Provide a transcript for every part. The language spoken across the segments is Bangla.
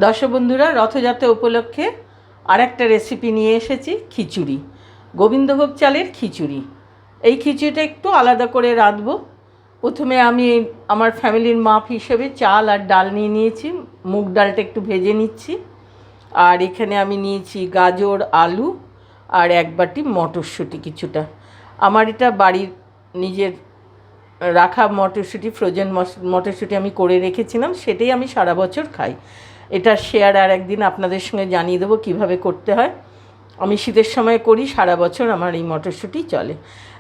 দর্শক বন্ধুরা, রথযাত্রা উপলক্ষে আরেকটা রেসিপি নিয়ে এসেছি, খিচুড়ি। গোবিন্দভোগ চালের খিচুড়ি। এই খিচুড়িটা একটু আলাদা করে রাঁধবো। প্রথমে আমি আমার ফ্যামিলির মাপ হিসেবে চাল আর ডাল নিয়ে নিয়েছি। মুগ ডালটা একটু ভেজে নিচ্ছি। আর এখানে আমি নিয়েছি গাজর, আলু আর এক বাটি মটরশুঁটি কিছুটা। আমার এটা বাড়ির নিজের রাখা মটরশুঁটি, ফ্রোজেন মটরশুঁটি আমি করে রেখেছিলাম, সেটাই আমি সারা বছর খাই। এটা শেয়ার আর একদিন আপনাদের সঙ্গে জানিয়ে দেবো কীভাবে করতে হয়। আমি শীতের সময় করি, সারা বছর আমার এই মটরশুঁটি চলে।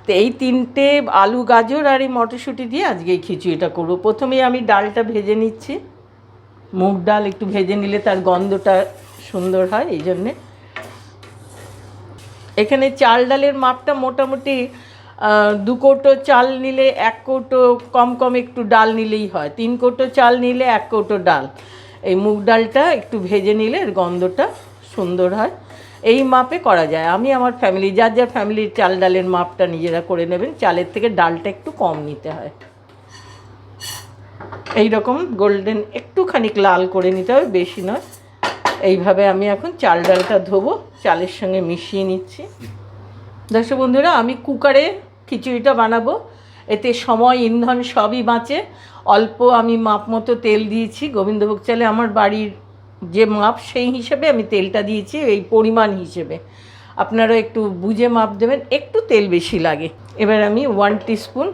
তো এই তিনটে আলু, গাজর আর এই মটরশুঁটি দিয়ে আজকে এই খিচুড়িটা করবো। প্রথমেই আমি ডালটা ভেজে নিচ্ছি। মুগ ডাল একটু ভেজে নিলে তার গন্ধটা সুন্দর হয়, এই জন্যে। এখানে চাল ডালের মাপটা মোটামুটি 2 কৌটো চাল নিলে 1 কৌটো, কম কম একটু ডাল নিলেই হয়। 3 কৌটো চাল নিলে 1 কৌটো ডাল। এই মুগ ডালটা একটু ভেজে নিলে এর গন্ধটা সুন্দর হয়। এই মাপে করা যায়। আমি আমার ফ্যামিলি, যার যার ফ্যামিলির চাল ডালের মাপটা নিজেরা করে নেবেন। চালের থেকে ডালটা একটু কম নিতে হয়। এই রকম গোল্ডেন একটুখানি লাল করে নিতে হবে, বেশি নয়। এইভাবে আমি এখন চাল ডালটা ধোবো, চালের সঙ্গে মিশিয়ে নিচ্ছি। দর্শক বন্ধুরা, আমি কুকারে খিচুড়িটা বানাবো। এতে সময়, ইন্ধন সবই বাঁচে। অল্প আমি মাপ মতো তেল দিয়েছি। গোবিন্দভোগ চালে আমার বাড়ির যে মাপ, সেই হিসেবে আমি তেলটা দিয়েছি, এই পরিমাণ হিসেবে। আপনারা একটু বুঝে মাপ দেবেন, একটু তেল বেশি লাগে। এবার আমি 1 টিস্পুন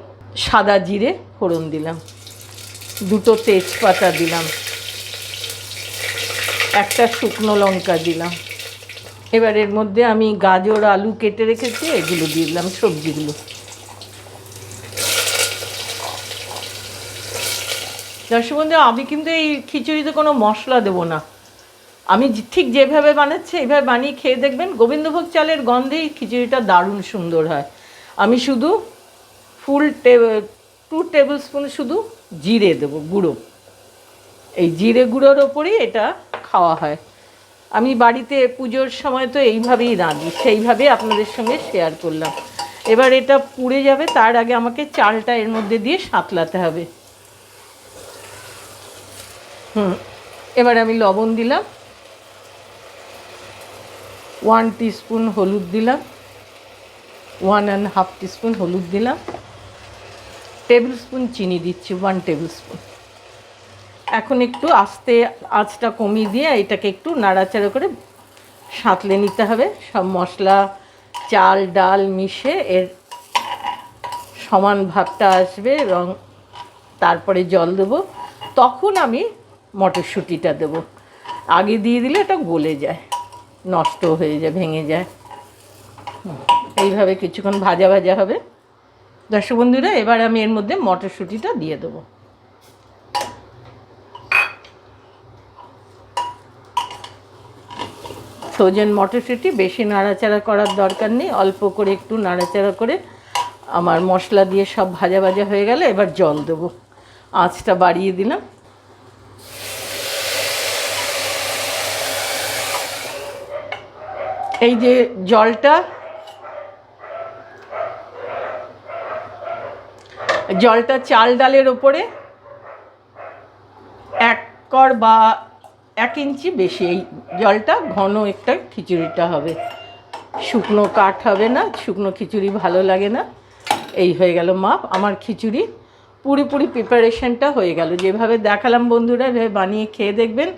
সাদা জিরে ফোড়ন দিলাম, 2টো তেজপাতা দিলাম, 1টা শুকনো লঙ্কা দিলাম। এবার এর মধ্যে আমি গাজর, আলু কেটে রেখেছি, এগুলো দিয়ে দিলাম, সবজিগুলো। দর্শক বন্ধু, আমি কিন্তু এই খিচুড়িতে কোনো মশলা দেবো না। আমি ঠিক যেভাবে বানাচ্ছি এইভাবে বানিয়ে খেয়ে দেখবেন। গোবিন্দভোগ চালের গন্ধেই খিচুড়িটা দারুণ সুন্দর হয়। আমি শুধু 2 টেবিল স্পুন শুধু জিরে দেবো, গুঁড়ো। এই জিরে গুঁড়োর ওপরেই এটা খাওয়া হয়। আমি বাড়িতে পুজোর সময় তো এইভাবেই রাঁধি, সেইভাবেই আপনাদের সঙ্গে শেয়ার করলাম। এবার এটা পুড়ে যাবে, তার আগে আমাকে চালটা এর মধ্যে দিয়ে সাঁতলাতে হবে। এবার আমি লবণ দিলাম, 1 টিস্পুন হলুদ দিলাম, 1.5 টিস্পুন হলুদ দিলাম, টেবিল স্পুন চিনি দিচ্ছি, 1 টেবিল স্পুন। এখন একটু আস্তে আঁচটা কমিয়ে দিয়ে এটাকে একটু নাড়াচাড়া করে সাঁতলে নিতে হবে। সব মশলা, চাল ডাল মিশে এর সমান ভাবটা আসবে এবং তারপরে জল দেবো। তখন আমি মটরশুঁটিটা দেবো। আগে দিয়ে দিলে এটা গলে যায়, নষ্ট হয়ে যায়, ভেঙে যায়। এইভাবে কিছুক্ষণ ভাজা ভাজা হবে। দর্শক বন্ধুরা, এবার আমি এর মধ্যে মটরশুঁটিটা দিয়ে দেবো। ফ্রোজেন মটরশুঁটি, বেশি নাড়াচাড়া করার দরকার নেই। অল্প করে একটু নাড়াচাড়া করে আমার মশলা দিয়ে সব ভাজা ভাজা হয়ে গেলে এবার জল দেবো। আঁচটা বাড়িয়ে দিলাম। এই যে জলটা চাল ডালের ওপরে 1 কর বা 1 ইঞ্চি বেশি, এই জলটা ঘন একটা খিচুড়িটা হবে, শুকনো কাঠ হবে না। শুকনো খিচুড়ি ভালো লাগে না। এই হয়ে গেল মাপ। আমার খিচুড়ি পুরোপুরি প্রিপারেশনটা হয়ে গেল। যেভাবে দেখালাম বন্ধুরা, এভাবে বানিয়ে খেয়ে দেখবেন।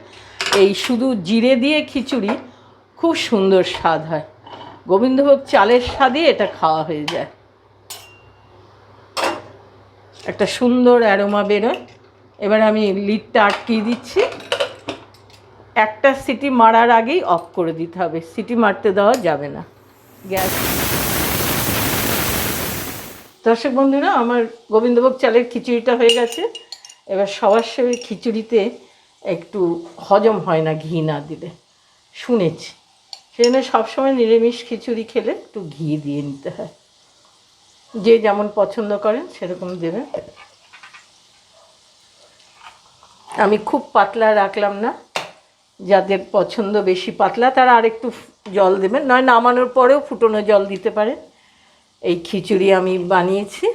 এই শুধু জিরে দিয়ে খিচুড়ি খুব সুন্দর স্বাদ হয়। গোবিন্দভোগ চালের স্বাদে এটা খাওয়া হয়ে যায়। একটা সুন্দর অ্যারোমা বেরোয়। এবার আমি লিডটা আটকিয়ে দিচ্ছি। 1টা সিটি মারার আগেই অফ করে দিতে হবে, সিটি মারতে দেওয়া যাবে না গ্যাস। দর্শক বন্ধুরা, আমার গোবিন্দভোগ চালের খিচুড়িটা হয়ে গেছে। এবার সবার সঙ্গে খিচুড়িতে একটু হজম হয় না ঘি না দিলে, শুনেছি। সেজন্য সবসময় নিরামিষ খিচুড়ি খেলে একটু ঘি দিয়ে নিতে হয়। যে যেমন পছন্দ করেন সেরকম দেবেন। আমি খুব পাতলা রাখলাম না। যাদের পছন্দ বেশি পাতলা তারা আরেকটু জল দেবেন, নয় নামানোর পরেও ফুটনো জল দিতে পারেন। এই খিচুড়ি আমি বানিয়েছি,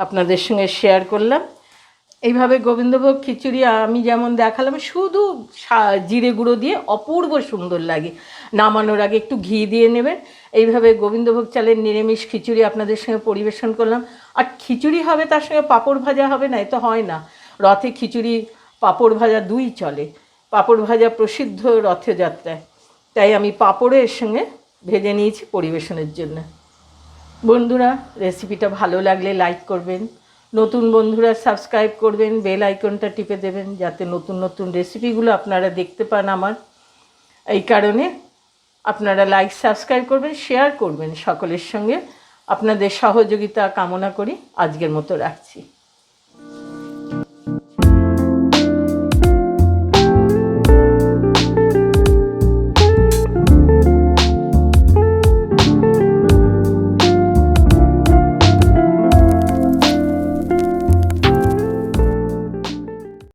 আপনাদের সঙ্গে শেয়ার করলাম। এইভাবে গোবিন্দভোগ খিচুড়ি আমি যেমন দেখালাম শুধু জিরে গুঁড়ো দিয়ে অপূর্ব সুন্দর লাগে। নামানোর আগে একটু ঘি দিয়ে নেবেন। এইভাবে গোবিন্দভোগ চালের নিরামিষ খিচুড়ি আপনাদের সঙ্গে পরিবেশন করলাম। আর খিচুড়ি হবে তার সঙ্গে পাঁপড় ভাজা হবে না, এ তো হয় না। রথে খিচুড়ি পাঁপড় ভাজা দুই চলে। পাঁপড় ভাজা প্রসিদ্ধ রথযাত্রায়, তাই আমি পাঁপড়ও এর সঙ্গে ভেজে নিয়েছি পরিবেশনের জন্য। বন্ধুরা, রেসিপিটা ভালো লাগলে লাইক করবেন, নতুন বন্ধুরা সাবস্ক্রাইব করবেন, বেল আইকনটা টিপে দেবেন যাতে নতুন নতুন রেসিপিগুলো আপনারা দেখতে পান আমার। এই কারণে আপনারা লাইক সাবস্ক্রাইব করবেন, শেয়ার করবেন সকলের সঙ্গে। আপনাদের সহযোগিতা কামনা করি। আজকের মতো রাখছি।